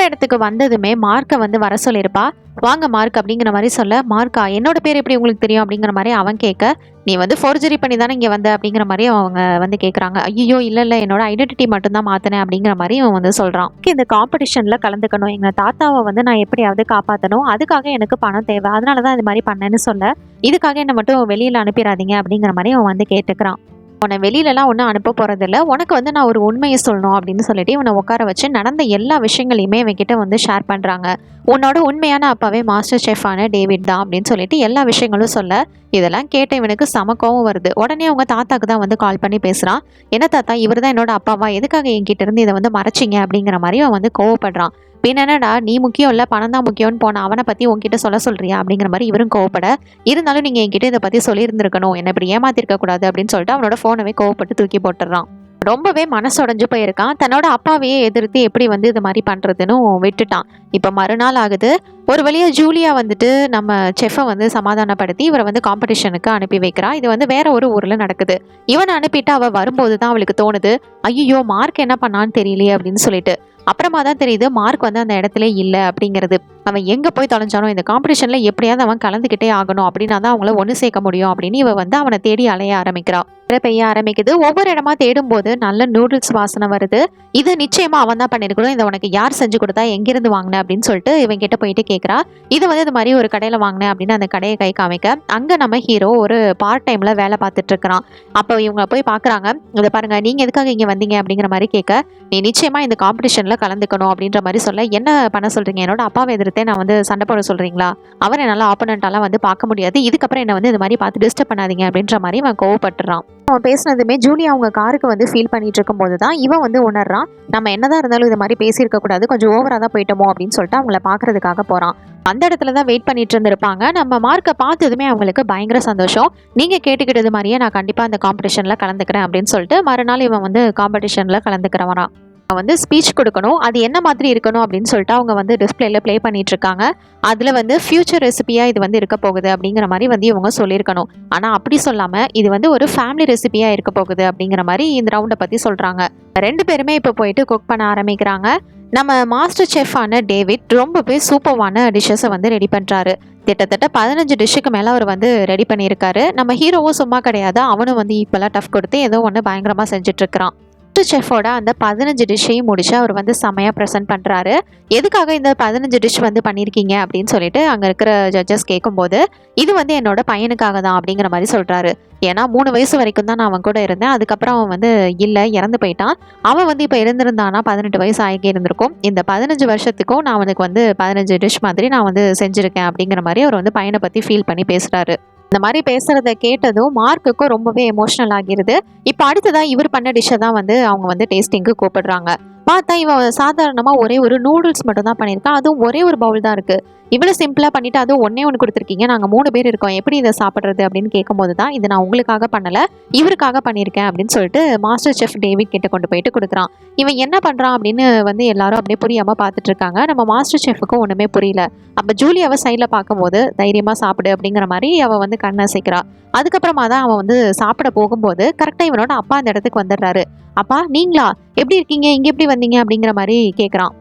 இடத்துக்கு வந்ததுமே மார்க்கை வந்து வர சொல்லியிருப்பா. வாங்க மார்க் அப்படிங்கிற மாதிரி சொல்ல, மார்க்கா என்னோட பேர் எப்படி உங்களுக்கு தெரியும் அப்படிங்கிற மாதிரி அவன் கேட்க, நீ வந்து ஃபோர்ஜரி பண்ணி தானே இங்கே வந்த அப்படிங்கிற மாதிரி அவங்க வந்து கேட்குறாங்க. ஐயோ இல்லை என்னோட ஐடென்டிட்டி மட்டும்தான் மாற்றினேன் அப்படிங்கிற மாதிரி அவன் வந்து சொல்கிறான். இந்த காம்படிஷனில் கலந்துக்கணும், எங்கள் தாத்தாவை வந்து நான் எப்படியாவது காப்பாற்றணும், அதுக்காக எனக்கு பணம் தேவை, அதனால தான் இது மாதிரி பண்ணேன்னு சொல்ல, இதுக்காக என்னை மட்டும் வெளியில் அனுப்பிடாதீங்க அப்படிங்கிற மாதிரி அவன் வந்து கேட்டுக்கிறான். உன்னை வெளியிலலாம் ஒன்றும் அனுப்ப போகிறதில்ல, உனக்கு வந்து நான் ஒரு உண்மையை சொல்லணும் அப்படின்னு சொல்லிட்டு இவனை உட்கார வச்சு நடந்த எல்லா விஷயங்களையுமே இவன்கிட்ட வந்து ஷேர் பண்ணுறாங்க. உன்னோட உண்மையான அப்பாவே மாஸ்டர் செஃப்பான டேவிட் தான் அப்படின்னு சொல்லிட்டு எல்லா விஷயங்களும் சொல்ல, இதெல்லாம் கேட்ட இவனுக்கு செம கோவம் வருது. உடனே அவங்க தாத்தாக்கு தான் வந்து கால் பண்ணி பேசுகிறான். என்ன தாத்தா, இவர் தான் என்னோட அப்பாவா, எதுக்காக என்கிட்ட இருந்து இதை வந்து மறைச்சிங்க அப்படிங்கிற மாதிரி அவன் வந்து கோவப்படுறான். என்னடா நீ முக்கியம் இல்லை பணம் தான் முக்கியம்னு போன அவனை பற்றி உங்ககிட்ட சொல்றியா அப்படிங்கிற மாதிரி இவரும் கோவப்பட, இருந்தாலும் நீங்கள் என்கிட்ட இதை பற்றி சொல்லியிருந்திருக்கணும், என்னை இப்படி ஏமாத்திருக்க கூடாது அப்படின்னு சொல்லிட்டு அவனோட ஃபோனவே கோவப்பட்டு தூக்கி போட்டுடுறான். ரொம்பவே மனசுடைஞ்சு போயிருக்கான். தன்னோட அப்பாவையே எதிர்த்து எப்படி வந்து இது மாதிரி பண்ணுறதுன்னு விட்டுட்டான். இப்போ மறுநாள் ஆகுது. ஒரு வழியா ஜூலியா வந்துட்டு நம்ம செஃப்பை வந்து சமாதானப்படுத்தி இவரை வந்து காம்படிஷனுக்கு அனுப்பி வைக்கிறா. இது வந்து வேற ஒரு ஊரில் நடக்குது. இவனை அனுப்பிட்டு அவள் வரும்போது தான் அவளுக்கு தோணுது, ஐயோ மார்க் என்ன பண்ணான்னு தெரியலையே அப்படின்னு சொல்லிட்டு. அப்புறமா தான் தெரியுது மார்க் வந்து அந்த இடத்துல இல்லை அப்படிங்கிறது. அவன் எங்க போய் தொலைஞ்சானோ இந்த காம்படிஷன்ல எப்படியாவது அவன் கலந்துக்கிட்டே ஆகணும் அப்படின்னா தான் அவங்கள ஒன்று சேர்க்க முடியும் அப்படின்னு இவ வந்து அவனை தேடி அலைய ஆரம்பிக்கிறா. மழை பெய்ய ஆரம்பிக்குது. ஒவ்வொரு இடமா தேடும்போது நல்ல நூடுல்ஸ் வாசனை வருது. இது நிச்சயமா அவன் தான் பண்ணிருக்கணும். இதை உனக்கு யார் செஞ்சு கொடுத்தா, எங்கிருந்து வாங்கின அப்படின்னு சொல்லிட்டு இவன் கிட்ட போயிட்டு கேட்குறா. இது வந்து இது மாதிரி ஒரு கடையில் வாங்கினேன் அப்படின்னு அந்த கடையை கை காமிக்க, அங்கே நம்ம ஹீரோ ஒரு பார்ட் டைம்ல வேலை பார்த்துட்டு இருக்கிறான். அப்போ இவங்க போய் பார்க்குறாங்க. இதை பாருங்க, நீங்க எதுக்காக இங்கே வந்தீங்க அப்படிங்கிற மாதிரி கேட்க, நீ நிச்சயமா இந்த காம்படிஷன்ல கலந்துக்கணும் அப்படின்ற மாதிரி சொல்ல, என்ன பண்ண சொல்றீங்க, என்னோட அப்பாவை எதிர்த்தே நான் வந்து சண்டை போட சொல்றீங்களா, அவரை நல்லா ஆப்போனண்டாலாம் வந்து பார்க்க முடியாது, இதுக்கப்புறம் என்ன வந்து இந்த மாதிரி பார்த்து டிஸ்டர்ப் பண்ணாதீங்க அப்படின்ற மாதிரி அவன் கோவப்பட்டுறான். அவன் பேசினதுமே ஜூலி அவங்க காருக்கு வந்து ஃபீல் பண்ணிட்டு இருக்கும்போது தான் இவன் வந்து உணர்றான், நம்ம என்னதான் இருந்தாலும் இது மாதிரி பேசியிருக்க கூடாது, கொஞ்சம் ஓவரா தான் போயிட்டோமோ அப்படின்னு சொல்லிட்டு அவங்கள பாக்குறதுக்காக போறான். அந்த இடத்துல தான் வெயிட் பண்ணிட்டு இருந்திருப்பாங்க. நம்ம மார்க்கை பார்த்ததுமே அவங்களுக்கு பயங்கர சந்தோஷம். நீங்க கேட்டுக்கிட்டது மாதிரியே நான் கண்டிப்பா அந்த காம்படிஷன்ல கலந்துக்கிறேன் அப்படின்னு சொல்லிட்டு மறுநாள் இவன் வந்து காம்படிஷன்ல கலந்துக்கிறவரான். வந்து ஸ்பீச் கொடுக்கணும், அது என்ன மாதிரி இருக்கணும் அப்படின்னு சொல்லிட்டு அவங்க வந்து டிஸ்பிளேல ப்ளே பண்ணிட்டு இருக்காங்க. அதுல வந்து ஃபியூச்சர் ரெசிபியா இது வந்து இருக்க போகுது அப்படிங்கிற மாதிரி வந்து இவங்க சொல்லியிருக்கணும். ஆனா அப்படி சொல்லாம இது வந்து ஒரு ஃபேமிலி ரெசிபியா இருக்க போகுது அப்படிங்கிற மாதிரி இந்த ரவுண்டை பத்தி சொல்றாங்க. ரெண்டு பேருமே இப்போ போயிட்டு குக் பண்ண ஆரம்பிக்கிறாங்க. நம்ம மாஸ்டர் செஃப் ஆன டேவிட் ரொம்பவே சூப்பர்வான டிஷ்ஷஸை வந்து ரெடி பண்றாரு. கிட்டத்தட்ட 15 டிஷ்ஷுக்கு மேலே அவர் வந்து ரெடி பண்ணியிருக்காரு. நம்ம ஹீரோவும் சும்மா கிடையாது, அவனும் வந்து ஈக்குவலாக டஃப் கொடுத்து ஏதோ ஒன்று பயங்கரமாக செஞ்சுட்டு இருக்கிறான். செஃபோட அந்த 15 டிஷ்ஷையும் முடிச்சு அவர் வந்து செமையாக ப்ரெசென்ட் பண்ணுறாரு. எதுக்காக இந்த 15 டிஷ் வந்து பண்ணியிருக்கீங்க அப்படின்னு சொல்லிட்டு அங்கே இருக்கிற ஜட்ஜஸ் கேட்கும்போது, இது வந்து என்னோட பையனுக்காக தான் அப்படிங்கிற மாதிரி சொல்கிறாரு. ஏன்னா 3 வயசு வரைக்கும் தான் நான் அவன் கூட இருந்தேன், அதுக்கப்புறம் அவன் வந்து இல்லை, இறந்து போயிட்டான். அவன் வந்து இப்போ இருந்திருந்தானா 18 வயசு ஆகி இருந்திருக்கும். இந்த 15 வருஷத்துக்கும் நான் அவனுக்கு வந்து 15 டிஷ் மாதிரி நான் வந்து செஞ்சுருக்கேன் அப்படிங்கிற மாதிரி அவர் வந்து பையனை பற்றி ஃபீல் பண்ணி பேசுகிறாரு. இந்த மாதிரி பேசுறத கேட்டதும் மார்க்குக்கும் ரொம்பவே எமோஷனல் ஆகிருது. இப்போ அடுத்ததான் இவர் பண்ண டிஷ்ஷை தான் வந்து அவங்க வந்து டேஸ்டிங்கு கூப்பிடுறாங்க. பார்த்தா இவன் சாதாரணமாக ஒரே ஒரு நூடுல்ஸ் மட்டும் தான் பண்ணியிருக்கான், அதுவும் ஒரே ஒரு பவுல் தான் இருக்குது. இவ்வளோ சிம்பிளாக பண்ணிவிட்டு அதுவும் ஒன்றே ஒன்று கொடுத்துருக்கீங்க, நாங்கள் 3 பேர் இருக்கோம், எப்படி இதை சாப்பிட்றது அப்படின்னு கேட்கும்போது தான், இது நான் உங்களுக்காக பண்ணலை, இவருக்காக பண்ணியிருக்கேன் அப்படின்னு சொல்லிட்டு மாஸ்டர் செஃப் டேவிட் கிட்ட கொண்டு போயிட்டு கொடுக்குறான். இவன் என்ன பண்ணுறான் அப்படின்னு வந்து எல்லாரும் அப்படியே புரியாமல் பார்த்துட்டு இருக்காங்க. நம்ம மாஸ்டர் செஃப்புக்கும் ஒன்றுமே புரியல. அப்போ ஜூலியாவை சைடில் பார்க்கும்போது தைரியமாக சாப்பிடு அப்படிங்கிற மாதிரி அவள் வந்து கண்ணை அசைக்கிறா. அதுக்கப்புறமா தான் அவன் வந்து சாப்பிட போகும்போது கரெக்டாக இவனோட அப்பா அந்த இடத்துக்கு வந்துடுறாரு. அப்பா நீங்களா, எப்படி இருக்கீங்க, இங்கே எப்படி வந்தீங்க அப்படிங்கிற மாதிரி கேட்குறான்.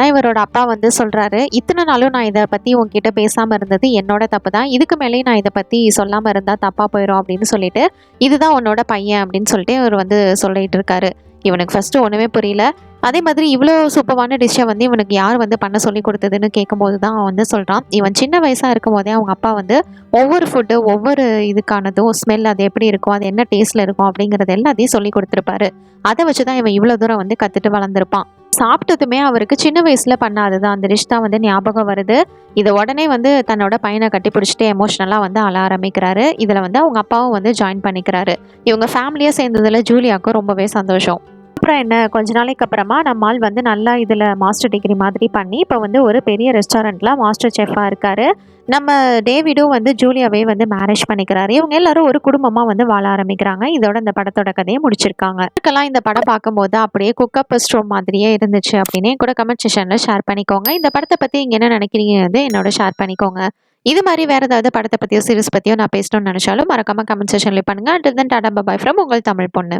இவரோட அப்பா வந்து சொல்கிறாரு, இத்தனை நாளும் நான் இதை பற்றி உங்ககிட்ட பேசாமல் இருந்தது என்னோட தப்பு தான், இதுக்கு மேலேயும் நான் இதை பற்றி சொல்லாமல் இருந்தால் தப்பாக போயிடும் அப்படின்னு சொல்லிட்டு, இதுதான் உன்னோட பையன் அப்படின்னு சொல்லிட்டு இவர் வந்து சொல்லிட்டு இருக்காரு. இவனுக்கு ஃபஸ்ட்டு ஒன்றுமே புரியல. அதே மாதிரி இவ்வளோ சூப்பரான டிஷ்ஷை வந்து இவனுக்கு யார் வந்து பண்ண சொல்லி கொடுத்ததுன்னு கேட்கும்போது தான் அவன் வந்து சொல்கிறான், இவன் சின்ன வயசாக இருக்கும் போதே அவங்க அப்பா வந்து ஒவ்வொரு ஃபுட்டு ஒவ்வொரு இதுக்கானதும் ஸ்மெல் அது எப்படி இருக்கும், அது என்ன டேஸ்ட்டில் இருக்கும் அப்படிங்கிறது எல்லாத்தையும் சொல்லி கொடுத்துருப்பாரு. அதை வச்சு தான் இவன் இவ்வளோ தூரம் வந்து கற்றுட்டு வளர்ந்துருப்பான். சாப்பிட்டதுமே அவருக்கு சின்ன வயசுல பண்ணாதுதான் அந்த டிஷ் தான் வந்து ஞாபகம் வருது. இதை உடனே வந்து தன்னோட பையனை கட்டி பிடிச்சிட்டு எமோஷ்னலாக வந்து அழ ஆரம்பிக்கிறாரு. இதில் வந்து அவங்க அப்பாவும் வந்து ஜாயின் பண்ணிக்கிறாரு. இவங்க ஃபேமிலியாக சேர்ந்ததில் ஜூலியாவுக்கும் ரொம்பவே சந்தோஷம். அப்புறம் என்ன, கொஞ்ச நாளைக்கு அப்புறமா நம்மால் வந்து நல்லா இதில் மாஸ்டர் டிகிரி மாதிரி பண்ணி இப்போ வந்து ஒரு பெரிய ரெஸ்டாரண்ட்டில் மாஸ்டர் செஃப்பாக இருக்கார். நம்ம டேவிடும் வந்து ஜூலியாவே வந்து மேரேஜ் பண்ணிக்கிறாரு. இவங்க எல்லாரும் ஒரு குடும்பமாக வந்து வாழ ஆரம்பிக்கிறாங்க. இதோட இந்த படத்தோட கதையை முடிச்சிருக்காங்க. இதுக்கெல்லாம் இந்த படம் பார்க்கும்போது அப்படியே குக்கப் ஸ்டோம் மாதிரியே இருந்துச்சு அப்படின்னு கூட கமெண்ட் செக்ஷனில் ஷேர் பண்ணிக்கோங்க. இந்த படத்தை பற்றி இங்கே என்ன நினைக்கிறீங்க என்னோட ஷேர் பண்ணிக்கோங்க. இது மாதிரி வேறு ஏதாவது படத்தை பற்றியோ சீரிஸ் பற்றியோ நான் பேசணும்னு நினச்சாலும் மறக்காமல் கமெண்ட் செக்ஷன்லேயே பண்ணுங்கள். Until then tata bye from உங்கள் தமிழ் பொண்ணு.